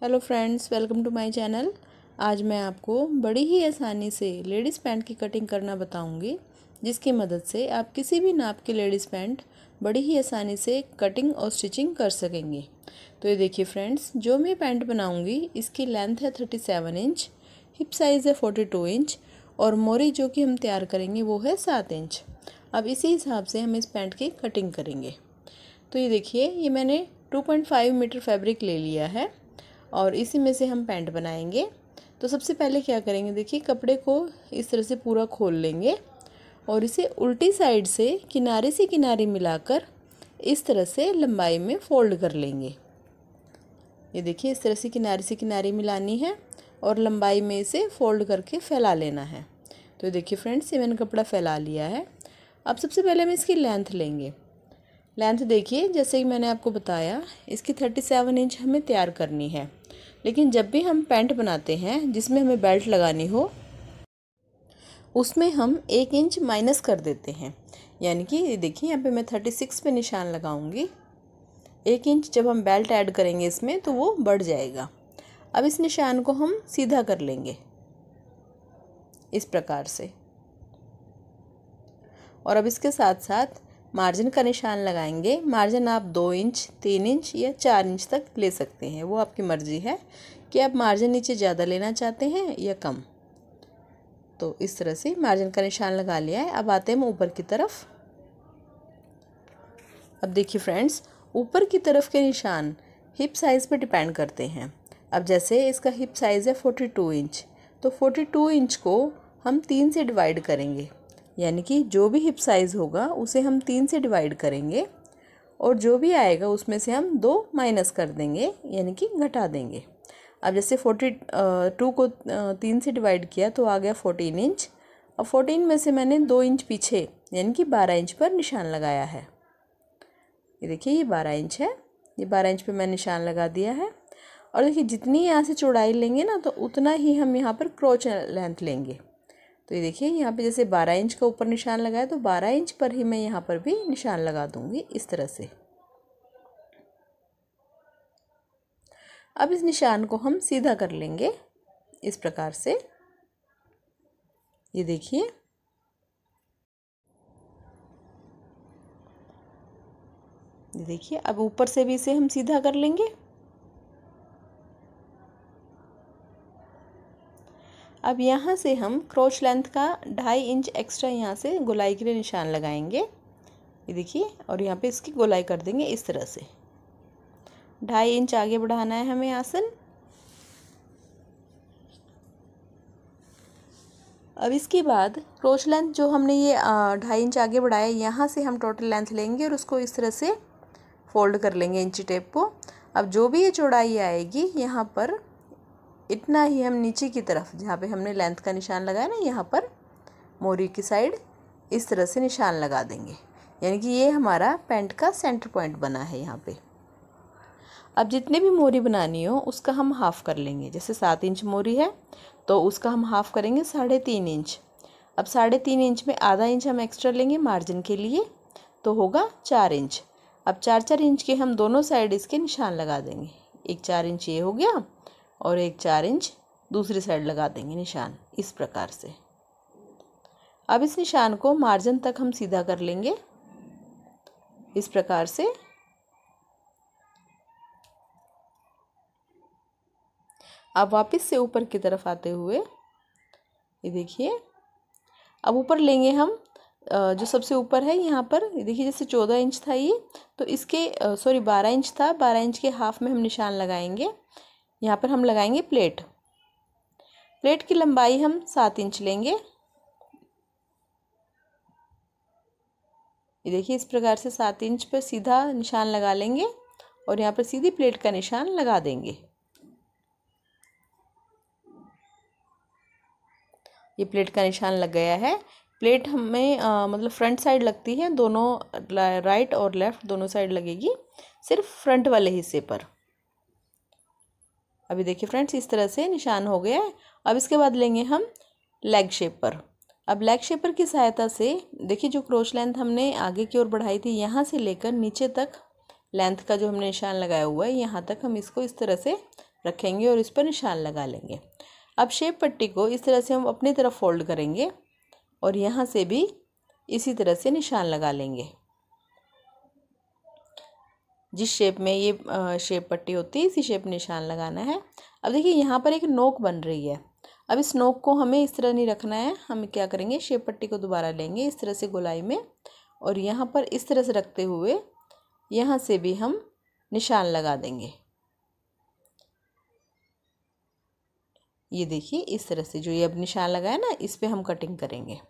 Hello friends, welcome to my channel. आज मैं आपको बड़ी ही आसानी से लेडीज़ पैंट की कटिंग करना बताऊंगी, जिसकी मदद से आप किसी भी नाप की लेडीज़ पैंट बड़ी ही आसानी से कटिंग और स्टिचिंग कर सकेंगे। तो ये देखिए फ्रेंड्स, जो मैं पैंट बनाऊंगी इसकी लेंथ है 37 इंच, हिप साइज़ है 42 इंच और मोरी जो कि हम तैयार करेंगे वो है 7 इंच। अब इसी हिसाब से हम इस पैंट की कटिंग करेंगे। तो ये देखिए, ये मैंने 2.5 मीटर फैब्रिक ले लिया है और इसी में से हम पैंट बनाएंगे। तो सबसे पहले क्या करेंगे, देखिए कपड़े को इस तरह से पूरा खोल लेंगे और इसे उल्टी साइड से किनारे से किनारे मिलाकर इस तरह से लंबाई में फोल्ड कर लेंगे। ये देखिए, इस तरह से किनारे मिलानी है और लंबाई में इसे फोल्ड करके फैला लेना है। तो देखिए फ्रेंड्स, ये मैंने कपड़ा फैला लिया है। अब सबसे पहले हम इसकी लेंथ लेंगे। लेंथ देखिए, जैसे कि मैंने आपको बताया, इसकी 37 इंच हमें तैयार करनी है। लेकिन जब भी हम पैंट बनाते हैं जिसमें हमें बेल्ट लगानी हो, उसमें हम 1 इंच माइनस कर देते हैं। यानी कि देखिए, यहाँ पे मैं 36 पे निशान लगाऊंगी। 1 इंच जब हम बेल्ट ऐड करेंगे इसमें तो वो बढ़ जाएगा। अब इस निशान को हम सीधा कर लेंगे इस प्रकार से, और अब इसके साथ साथ मार्जिन का निशान लगाएंगे। मार्जिन आप 2 इंच, 3 इंच या 4 इंच तक ले सकते हैं, वो आपकी मर्ज़ी है कि आप मार्जिन नीचे ज़्यादा लेना चाहते हैं या कम। तो इस तरह से मार्जिन का निशान लगा लिया है। अब आते हैं हम ऊपर की तरफ। अब देखिए फ्रेंड्स, ऊपर की तरफ के निशान हिप साइज़ पर डिपेंड करते हैं। अब जैसे इसका हिप साइज़ है 42 इंच, तो 42 इंच को हम 3 से डिवाइड करेंगे। यानी कि जो भी हिप साइज़ होगा उसे हम 3 से डिवाइड करेंगे और जो भी आएगा उसमें से हम 2 माइनस कर देंगे, यानी कि घटा देंगे। अब जैसे 42 को 3 से डिवाइड किया तो आ गया 14 इंच। और 14 में से मैंने 2 इंच पीछे यानी कि 12 इंच पर निशान लगाया है। ये देखिए, ये 12 इंच है, ये 12 इंच पे मैंने निशान लगा दिया है। और देखिए, जितनी यहाँ से चौड़ाई लेंगे ना, तो उतना ही हम यहाँ पर क्रोच लेंथ लेंगे। तो ये देखिए, यहाँ पे जैसे 12 इंच का ऊपर निशान लगाया तो 12 इंच पर ही मैं यहाँ पर भी निशान लगा दूंगी इस तरह से। अब इस निशान को हम सीधा कर लेंगे इस प्रकार से। ये देखिए, अब ऊपर से भी इसे हम सीधा कर लेंगे। अब यहाँ से हम क्रोच लेंथ का 2.5 इंच एक्स्ट्रा यहाँ से गोलाई के लिए निशान लगाएंगे। ये देखिए, और यहाँ पे इसकी गोलाई कर देंगे इस तरह से। 2.5 इंच आगे बढ़ाना है हमें आसन। अब इसके बाद क्रोच लेंथ जो हमने ये 2.5 इंच आगे बढ़ाया, यहाँ से हम टोटल लेंथ लेंगे और उसको इस तरह से फोल्ड कर लेंगे इंची टेप को। अब जो भी ये चौड़ाई आएगी यहाँ पर, इतना ही हम नीचे की तरफ जहाँ पे हमने लेंथ का निशान लगाया ना, यहाँ पर मोरी की साइड इस तरह से निशान लगा देंगे। यानी कि ये हमारा पैंट का सेंटर पॉइंट बना है यहाँ पे। अब जितने भी मोरी बनानी हो उसका हम हाफ़ कर लेंगे। जैसे 7 इंच मोरी है तो उसका हम हाफ़ करेंगे 3.5 इंच। अब 3.5 इंच में आधा इंच हम एक्स्ट्रा लेंगे मार्जिन के लिए, तो होगा 4 इंच। अब 4-4 इंच के हम दोनों साइड इसके निशान लगा देंगे। एक 4 इंच ये हो गया और एक 4 इंच दूसरी साइड लगा देंगे निशान इस प्रकार से। अब इस निशान को मार्जिन तक हम सीधा कर लेंगे इस प्रकार से। अब वापस से ऊपर की तरफ आते हुए, ये देखिए, अब ऊपर लेंगे हम जो सबसे ऊपर है यहाँ पर। ये देखिए, जैसे 14 इंच था ये, तो इसके 12 इंच था, 12 इंच के हाफ में हम निशान लगाएंगे। यहाँ पर हम लगाएंगे प्लेट। प्लेट की लंबाई हम 7 इंच लेंगे। ये देखिए, इस प्रकार से 7 इंच पर सीधा निशान लगा लेंगे और यहाँ पर सीधी प्लेट का निशान लगा देंगे। ये प्लेट का निशान लग गया है। प्लेट हमें मतलब फ्रंट साइड लगती है, दोनों राइट और लेफ़्ट दोनों साइड लगेगी, सिर्फ फ्रंट वाले हिस्से पर। अभी देखिए फ्रेंड्स, इस तरह से निशान हो गया है। अब इसके बाद लेंगे हम लेग शेपर। अब लेग शेपर की सहायता से देखिए, जो क्रोच लेंथ हमने आगे की ओर बढ़ाई थी, यहाँ से लेकर नीचे तक लेंथ का जो हमने निशान लगाया हुआ है, यहाँ तक हम इसको इस तरह से रखेंगे और इस पर निशान लगा लेंगे। अब शेप पट्टी को इस तरह से हम अपनी तरफ फोल्ड करेंगे और यहाँ से भी इसी तरह से निशान लगा लेंगे। जिस शेप में ये शेप पट्टी होती है इसी शेप में निशान लगाना है। अब देखिए यहाँ पर एक नोक बन रही है। अब इस नोक को हमें इस तरह नहीं रखना है, हम क्या करेंगे शेप पट्टी को दोबारा लेंगे इस तरह से गोलाई में और यहाँ पर इस तरह से रखते हुए यहाँ से भी हम निशान लगा देंगे। ये देखिए इस तरह से जो ये अब निशान लगाया ना इस पे हम कटिंग करेंगे।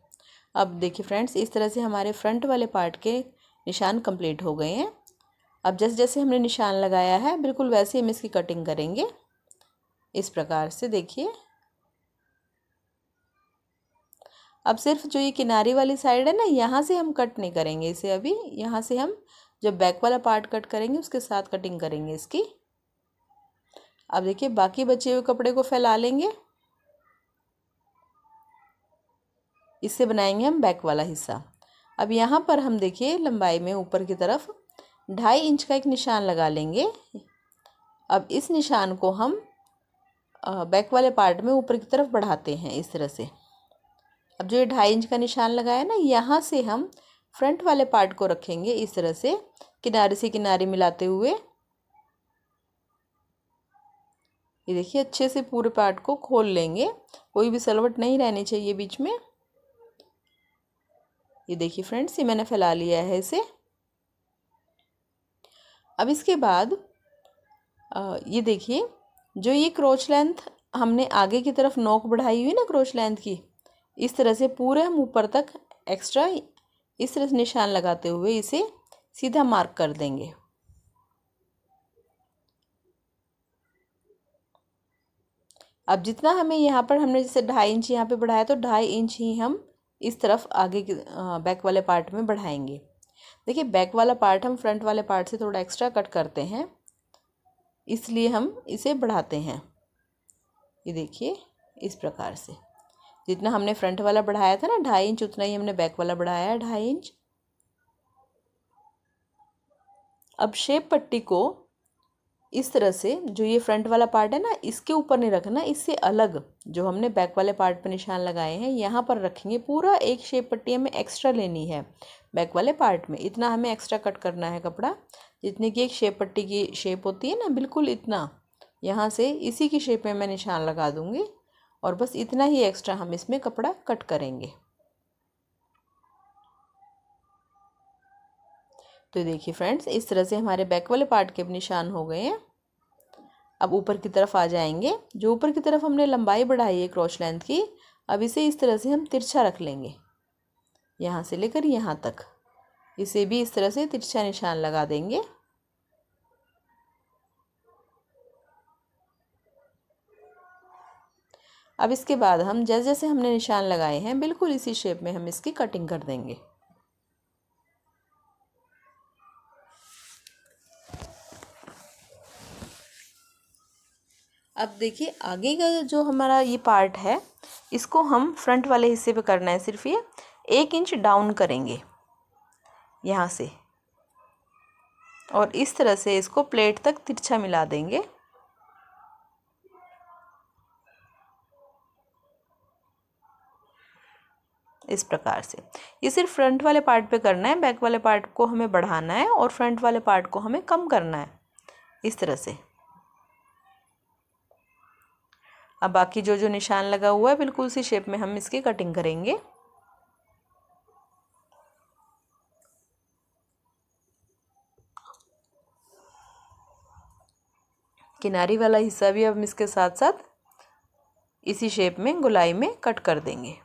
अब देखिए फ्रेंड्स इस तरह से हमारे फ्रंट वाले पार्ट के निशान कंप्लीट हो गए हैं। अब जैसे जैसे हमने निशान लगाया है बिल्कुल वैसे ही हम इसकी कटिंग करेंगे इस प्रकार से। देखिए अब सिर्फ जो ये किनारी वाली साइड है ना यहाँ से हम कट नहीं करेंगे इसे, अभी यहाँ से हम जब बैक वाला पार्ट कट करेंगे उसके साथ कटिंग करेंगे इसकी। अब देखिए बाकी बचे हुए कपड़े को फैला लेंगे, इससे बनाएंगे हम बैक वाला हिस्सा। अब यहाँ पर हम देखिए लंबाई में ऊपर की तरफ 2.5 इंच का एक निशान लगा लेंगे। अब इस निशान को हम बैक वाले पार्ट में ऊपर की तरफ बढ़ाते हैं इस तरह से। अब जो ये 2.5 इंच का निशान लगाया ना यहाँ से हम फ्रंट वाले पार्ट को रखेंगे इस तरह से किनारे से किनारे मिलाते हुए। ये देखिए अच्छे से पूरे पार्ट को खोल लेंगे, कोई भी सलवट नहीं रहनी चाहिए बीच में। ये देखिए फ्रेंड्स ये मैंने फैला लिया है इसे। अब इसके बाद ये देखिए जो ये क्रोच लेंथ हमने आगे की तरफ नोक बढ़ाई हुई ना क्रोच लेंथ की, इस तरह से पूरे हम ऊपर तक एक्स्ट्रा इस तरह से निशान लगाते हुए इसे सीधा मार्क कर देंगे। अब जितना हमें यहाँ पर हमने जैसे 2.5 इंच यहाँ पे बढ़ाया तो 2.5 इंच ही हम इस तरफ आगे की बैक वाले पार्ट में बढ़ाएंगे। देखिए बैक वाला पार्ट हम फ्रंट वाले पार्ट से थोड़ा एक्स्ट्रा कट करते हैं इसलिए हम इसे बढ़ाते हैं। ये देखिए इस प्रकार से जितना हमने फ्रंट वाला बढ़ाया था ना 2.5 इंच उतना ही हमने बैक वाला बढ़ाया है 2.5 इंच। अब शेप पट्टी को इस तरह से जो ये फ्रंट वाला पार्ट है ना इसके ऊपर नहीं रखना, इससे अलग जो हमने बैक वाले पार्ट पर निशान लगाए हैं यहाँ पर रखेंगे। पूरा एक शेप पट्टी हमें एक्स्ट्रा लेनी है बैक वाले पार्ट में, इतना हमें एक्स्ट्रा कट करना है कपड़ा। जितनी की एक शेप पट्टी की शेप होती है ना बिल्कुल इतना, यहाँ से इसी की शेप में मैं निशान लगा दूँगी और बस इतना ही एक्स्ट्रा हम इसमें कपड़ा कट करेंगे। तो देखिए फ्रेंड्स इस तरह से हमारे बैक वाले पार्ट के निशान हो गए हैं। अब ऊपर की तरफ आ जाएंगे, जो ऊपर की तरफ हमने लंबाई बढ़ाई है क्रॉच लेंथ की, अब इसे इस तरह से हम तिरछा रख लेंगे यहाँ से लेकर यहाँ तक। इसे भी इस तरह से तिरछा निशान लगा देंगे। अब इसके बाद हम जैसे जैसे हमने निशान लगाए हैं बिल्कुल इसी शेप में हम इसकी कटिंग कर देंगे। अब देखिए आगे का जो हमारा ये पार्ट है इसको हम फ्रंट वाले हिस्से पे करना है, सिर्फ ये 1 इंच डाउन करेंगे यहाँ से और इस तरह से इसको प्लेट तक तिरछा मिला देंगे। इस प्रकार से ये सिर्फ फ्रंट वाले पार्ट पे करना है, बैक वाले पार्ट को हमें बढ़ाना है और फ्रंट वाले पार्ट को हमें कम करना है इस तरह से। अब बाकी जो जो निशान लगा हुआ है बिल्कुल उसी शेप में हम इसकी कटिंग करेंगे। किनारी वाला हिस्सा भी अब हम इसके साथ साथ इसी शेप में गोलाई में कट कर देंगे।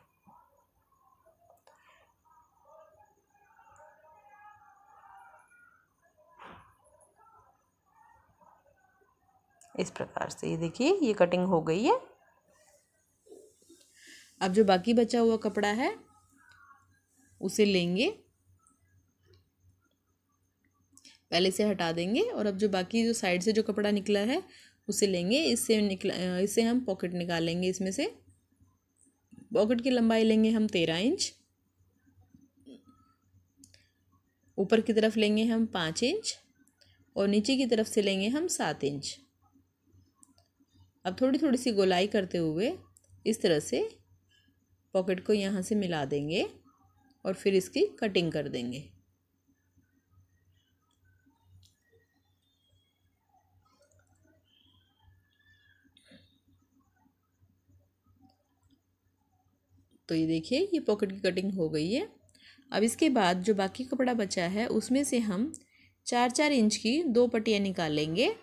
इस प्रकार से ये देखिए ये कटिंग हो गई है। अब जो बाकी बचा हुआ कपड़ा है उसे लेंगे, पहले से हटा देंगे और अब जो बाकी जो साइड से जो कपड़ा निकला है उसे लेंगे। इससे हम पॉकेट निकालेंगे। इसमें से पॉकेट की लंबाई लेंगे हम 13 इंच, ऊपर की तरफ लेंगे हम 5 इंच और नीचे की तरफ से लेंगे हम 7 इंच। अब थोड़ी थोड़ी सी गोलाई करते हुए इस तरह से पॉकेट को यहाँ से मिला देंगे और फिर इसकी कटिंग कर देंगे। तो ये देखिए ये पॉकेट की कटिंग हो गई है। अब इसके बाद जो बाकी कपड़ा बचा है उसमें से हम 4-4 इंच की 2 पट्टियाँ निकालेंगे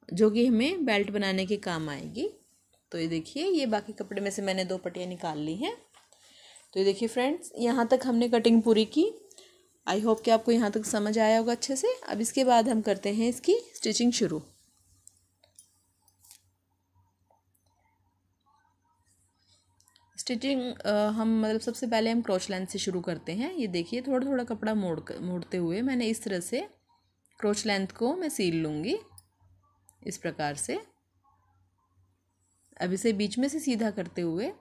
जो कि हमें बेल्ट बनाने के काम आएगी। तो ये देखिए ये बाकी कपड़े में से मैंने 2 पट्टियाँ निकाल ली हैं। तो ये देखिए फ्रेंड्स, यहाँ तक हमने कटिंग पूरी की। आई होप कि आपको यहाँ तक समझ आया होगा अच्छे से। अब इसके बाद हम करते हैं इसकी स्टिचिंग शुरू। स्टिचिंग हम मतलब सबसे पहले हम क्रोच लाइन से शुरू करते हैं। ये देखिए थोड़ा थोड़ा कपड़ा मोड़ते हुए मैंने इस तरह से क्रोच लेंथ को मैं सील लूँगी इस प्रकार से। अब इसे बीच में से सीधा करते हुए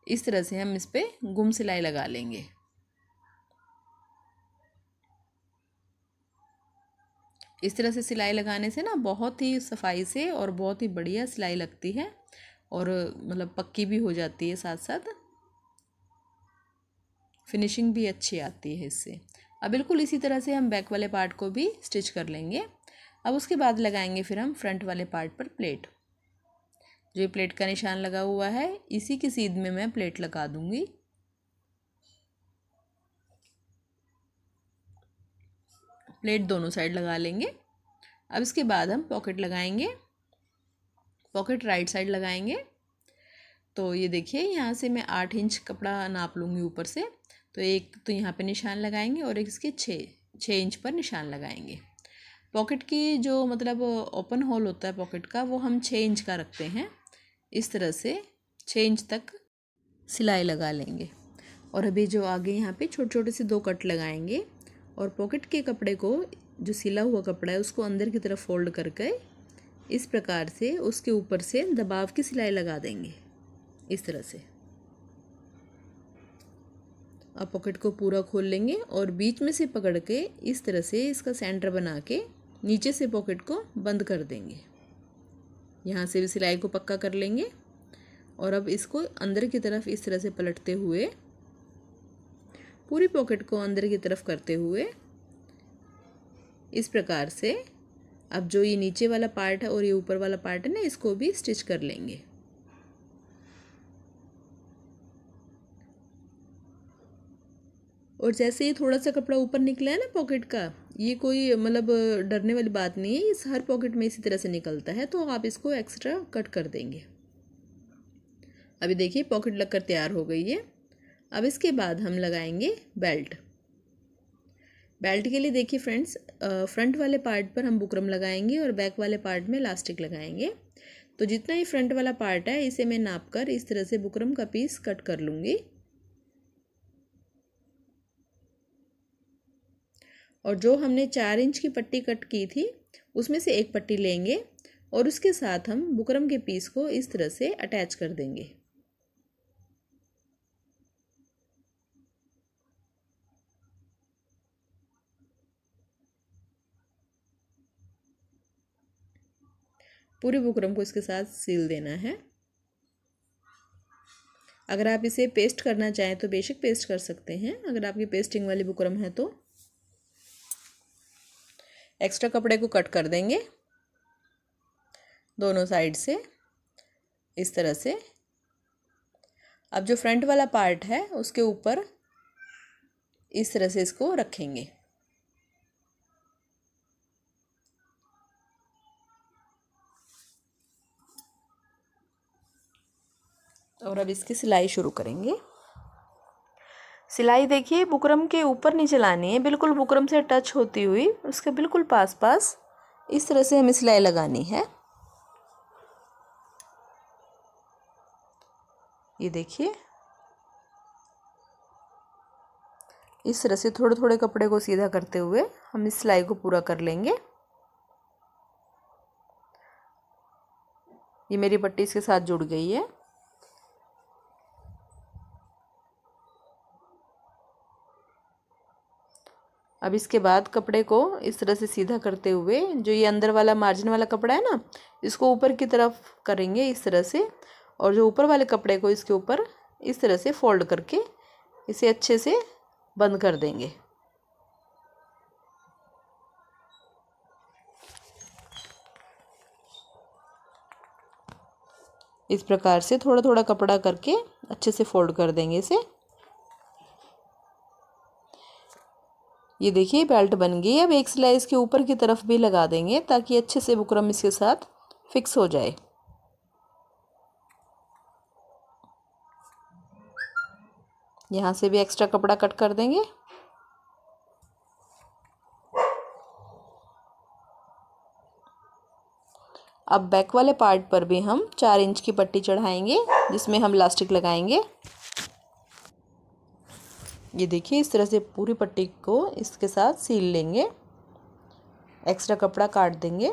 इस तरह से हम इस पर गुम सिलाई लगा लेंगे। इस तरह से सिलाई लगाने से ना बहुत ही सफाई से और बहुत ही बढ़िया सिलाई लगती है और मतलब पक्की भी हो जाती है, साथ साथ फिनिशिंग भी अच्छी आती है इससे। अब बिल्कुल इसी तरह से हम बैक वाले पार्ट को भी स्टिच कर लेंगे। अब उसके बाद लगाएंगे फिर हम फ्रंट वाले पार्ट पर प्लेट। जो प्लेट का निशान लगा हुआ है इसी की सीध में मैं प्लेट लगा दूंगी। प्लेट दोनों साइड लगा लेंगे। अब इसके बाद हम पॉकेट लगाएंगे। पॉकेट राइट साइड लगाएंगे। तो ये देखिए यहाँ से मैं 8 इंच कपड़ा नाप लूँगी ऊपर से। तो एक तो यहाँ पे निशान लगाएंगे और एक इसके 6 इंच पर निशान लगाएंगे। पॉकेट की जो मतलब ओपन होल होता है पॉकेट का वो हम 6 इंच का रखते हैं। इस तरह से 6 इंच तक सिलाई लगा लेंगे। और अभी जो आगे यहाँ पे छोटे छोटे से 2 कट लगाएंगे और पॉकेट के कपड़े को जो सिला हुआ कपड़ा है उसको अंदर की तरफ फोल्ड करके इस प्रकार से उसके ऊपर से दबाव की सिलाई लगा देंगे इस तरह से। अब पॉकेट को पूरा खोल लेंगे और बीच में से पकड़ के इस तरह से इसका सेंटर बना के नीचे से पॉकेट को बंद कर देंगे। यहाँ से भी सिलाई को पक्का कर लेंगे और अब इसको अंदर की तरफ इस तरह से पलटते हुए पूरी पॉकेट को अंदर की तरफ करते हुए इस प्रकार से अब जो ये नीचे वाला पार्ट है और ये ऊपर वाला पार्ट है ना इसको भी स्टिच कर लेंगे। और जैसे ये थोड़ा सा कपड़ा ऊपर निकला है ना पॉकेट का, ये कोई मतलब डरने वाली बात नहीं है, इस हर पॉकेट में इसी तरह से निकलता है। तो आप इसको एक्स्ट्रा कट कर देंगे। अभी देखिए पॉकेट लगकर तैयार हो गई है। अब इसके बाद हम लगाएंगे बेल्ट। बेल्ट के लिए देखिए फ्रेंड्स, फ्रंट वाले पार्ट पर हम बुकरम लगाएंगे और बैक वाले पार्ट में इलास्टिक लगाएंगे। तो जितना ही फ्रंट वाला पार्ट है इसे मैं नापकर इस तरह से बुकरम का पीस कट कर लूँगी। और जो हमने 4 इंच की पट्टी कट की थी उसमें से एक पट्टी लेंगे और उसके साथ हम बुकरम के पीस को इस तरह से अटैच कर देंगे। पूरे बुकरम को इसके साथ सील देना है। अगर आप इसे पेस्ट करना चाहें तो बेशक पेस्ट कर सकते हैं। अगर आपकी पेस्टिंग वाली बुकरम है तो एक्स्ट्रा कपड़े को कट कर देंगे दोनों साइड से इस तरह से। अब जो फ्रंट वाला पार्ट है उसके ऊपर इस तरह से इसको रखेंगे। और अब इसकी सिलाई शुरू करेंगे। सिलाई देखिए बुकरम के ऊपर नीचे लानी है, बिल्कुल बुकरम से टच होती हुई उसके बिल्कुल पास पास इस तरह से हमें सिलाई लगानी है। ये देखिए इस तरह से थोड़े थोड़े कपड़े को सीधा करते हुए हम इस सिलाई को पूरा कर लेंगे। ये मेरी पट्टी इसके साथ जुड़ गई है। अब इसके बाद कपड़े को इस तरह से सीधा करते हुए जो ये अंदर वाला मार्जिन वाला कपड़ा है ना, इसको ऊपर की तरफ करेंगे इस तरह से, और जो ऊपर वाले कपड़े को इसके ऊपर इस तरह से फोल्ड करके इसे अच्छे से बंद कर देंगे। इस प्रकार से थोड़ा थोड़ा कपड़ा करके अच्छे से फोल्ड कर देंगे इसे। ये देखिए बेल्ट बन गई। अब एक सिलाई इसके ऊपर की तरफ भी लगा देंगे ताकि अच्छे से बुकरम इसके साथ फिक्स हो जाए। यहाँ से भी एक्स्ट्रा कपड़ा कट कर देंगे। अब बैक वाले पार्ट पर भी हम 4 इंच की पट्टी चढ़ाएंगे जिसमें हम इलास्टिक लगाएंगे। ये देखिए इस तरह से पूरी पट्टी को इसके साथ सील लेंगे, एक्स्ट्रा कपड़ा काट देंगे।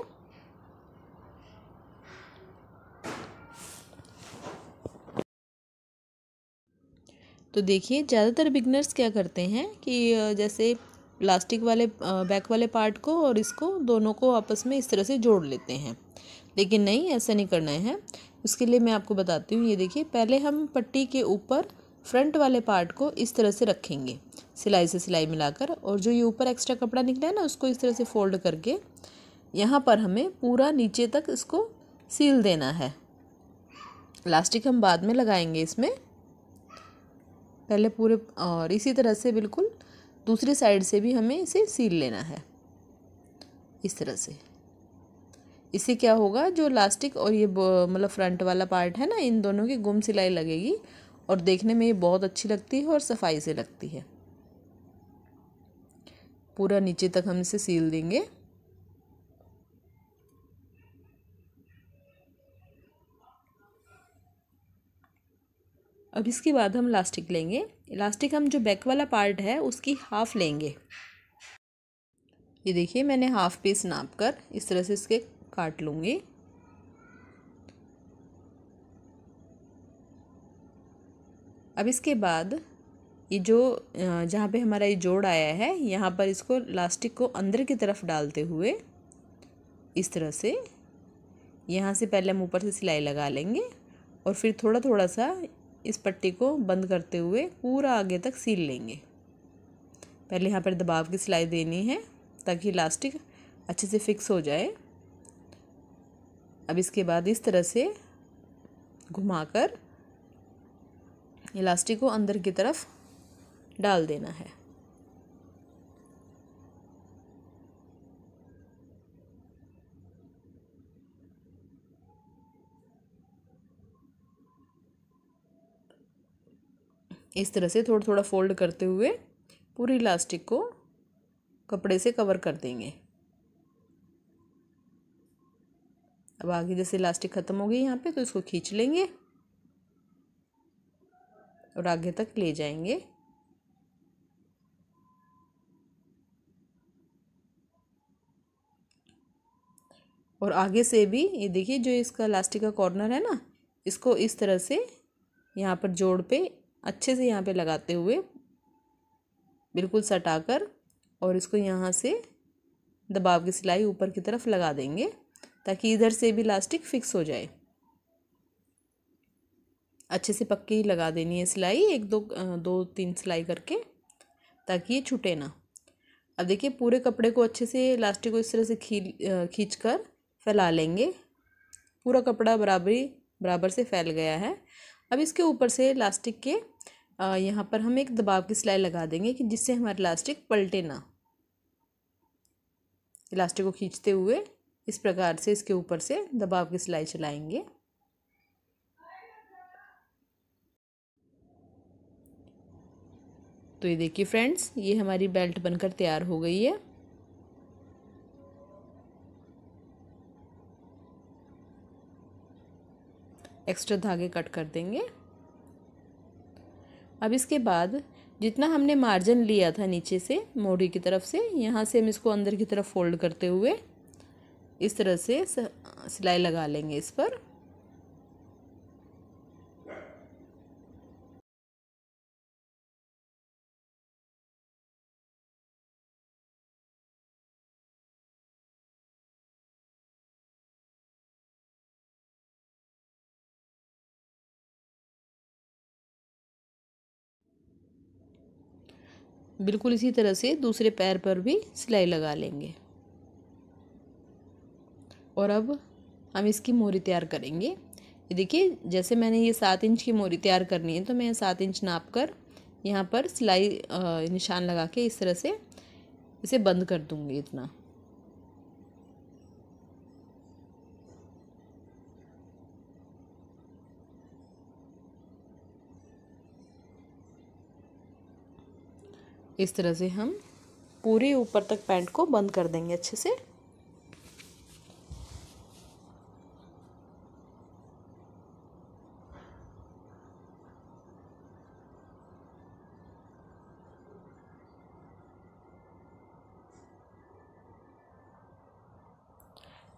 तो देखिए ज़्यादातर बिगनर्स क्या करते हैं कि जैसे प्लास्टिक वाले बैक वाले पार्ट को और इसको दोनों को आपस में इस तरह से जोड़ लेते हैं, लेकिन नहीं, ऐसा नहीं करना है। उसके लिए मैं आपको बताती हूँ। ये देखिए पहले हम पट्टी के ऊपर फ्रंट वाले पार्ट को इस तरह से रखेंगे सिलाई से सिलाई मिलाकर, और जो ये ऊपर एक्स्ट्रा कपड़ा निकला है ना उसको इस तरह से फोल्ड करके यहाँ पर हमें पूरा नीचे तक इसको सील देना है। इलास्टिक हम बाद में लगाएंगे इसमें, पहले पूरे। और इसी तरह से बिल्कुल दूसरी साइड से भी हमें इसे सील लेना है इस तरह से। इससे क्या होगा, जो इलास्टिक और ये मतलब फ्रंट वाला पार्ट है ना, इन दोनों की गुम सिलाई लगेगी और देखने में ये बहुत अच्छी लगती है और सफाई से लगती है। पूरा नीचे तक हम इसे सील देंगे। अब इसके बाद हम इलास्टिक लेंगे। इलास्टिक हम जो बैक वाला पार्ट है उसकी हाफ लेंगे। ये देखिए मैंने हाफ पीस नाप कर इस तरह से इसके काट लूँगी। अब इसके बाद ये जो जहाँ पे हमारा ये जोड़ आया है, यहाँ पर इसको इलास्टिक को अंदर की तरफ डालते हुए इस तरह से यहाँ से पहले हम ऊपर से सिलाई लगा लेंगे और फिर थोड़ा थोड़ा सा इस पट्टी को बंद करते हुए पूरा आगे तक सील लेंगे। पहले यहाँ पर दबाव की सिलाई देनी है ताकि इलास्टिक अच्छे से फिक्स हो जाए। अब इसके बाद इस तरह से घुमाकर इलास्टिक को अंदर की तरफ डाल देना है। इस तरह से थोड़ा थोड़ा फोल्ड करते हुए पूरी इलास्टिक को कपड़े से कवर कर देंगे। अब आगे जैसे इलास्टिक ख़त्म हो गई यहाँ पे, तो इसको खींच लेंगे और आगे तक ले जाएंगे। और आगे से भी ये देखिए जो इसका इलास्टिक का कॉर्नर है ना, इसको इस तरह से यहाँ पर जोड़ पे अच्छे से यहाँ पे लगाते हुए बिल्कुल सटाकर, और इसको यहाँ से दबाव की सिलाई ऊपर की तरफ लगा देंगे ताकि इधर से भी इलास्टिक फिक्स हो जाए। अच्छे से पक्की ही लगा देनी है सिलाई, एक दो तीन सिलाई करके, ताकि ये छूटे ना। अब देखिए पूरे कपड़े को अच्छे से इलास्टिक को इस तरह से खींच कर फैला लेंगे। पूरा कपड़ा बराबर से फैल गया है। अब इसके ऊपर से इलास्टिक के यहाँ पर हम एक दबाव की सिलाई लगा देंगे कि जिससे हमारा इलास्टिक पलटे ना। इलास्टिक को खींचते हुए इस प्रकार से इसके ऊपर से दबाव की सिलाई चलाएंगे। तो ये देखिए फ्रेंड्स, ये हमारी बेल्ट बनकर तैयार हो गई है। एक्स्ट्रा धागे कट कर देंगे। अब इसके बाद जितना हमने मार्जिन लिया था नीचे से मोड़ी की तरफ से, यहाँ से हम इसको अंदर की तरफ फोल्ड करते हुए इस तरह से सिलाई लगा लेंगे इस पर। बिल्कुल इसी तरह से दूसरे पैर पर भी सिलाई लगा लेंगे। और अब हम इसकी मोरी तैयार करेंगे। ये देखिए, जैसे मैंने ये 7 इंच की मोरी तैयार करनी है, तो मैं 7 इंच नाप कर यहाँ पर सिलाई निशान लगा के इस तरह से इसे बंद कर दूँगी इतना। इस तरह से हम पूरे ऊपर तक पैंट को बंद कर देंगे अच्छे से।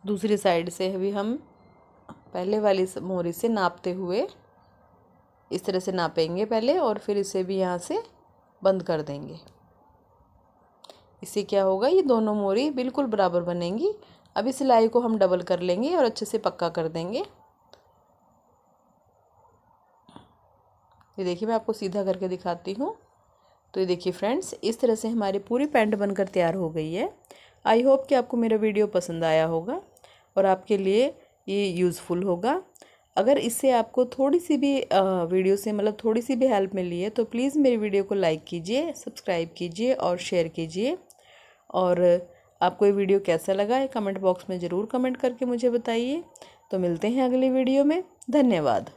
दूसरी साइड से भी हम पहले वाली मोरी से नापते हुए इस तरह से नापेंगे पहले, और फिर इसे भी यहाँ से बंद कर देंगे। इससे क्या होगा, ये दोनों मोरी बिल्कुल बराबर बनेंगी। अब इस सिलाई को हम डबल कर लेंगे और अच्छे से पक्का कर देंगे। ये देखिए, मैं आपको सीधा करके दिखाती हूँ। तो ये देखिए फ्रेंड्स, इस तरह से हमारी पूरी पैंट बनकर तैयार हो गई है। आई होप कि आपको मेरा वीडियो पसंद आया होगा और आपके लिए ये यूज़फुल होगा। अगर इससे आपको थोड़ी सी भी वीडियो से मतलब थोड़ी सी भी हेल्प मिली है तो प्लीज़ मेरी वीडियो को लाइक कीजिए, सब्सक्राइब कीजिए और शेयर कीजिए। और आपको ये वीडियो कैसा लगा है कमेंट बॉक्स में ज़रूर कमेंट करके मुझे बताइए। तो मिलते हैं अगली वीडियो में। धन्यवाद।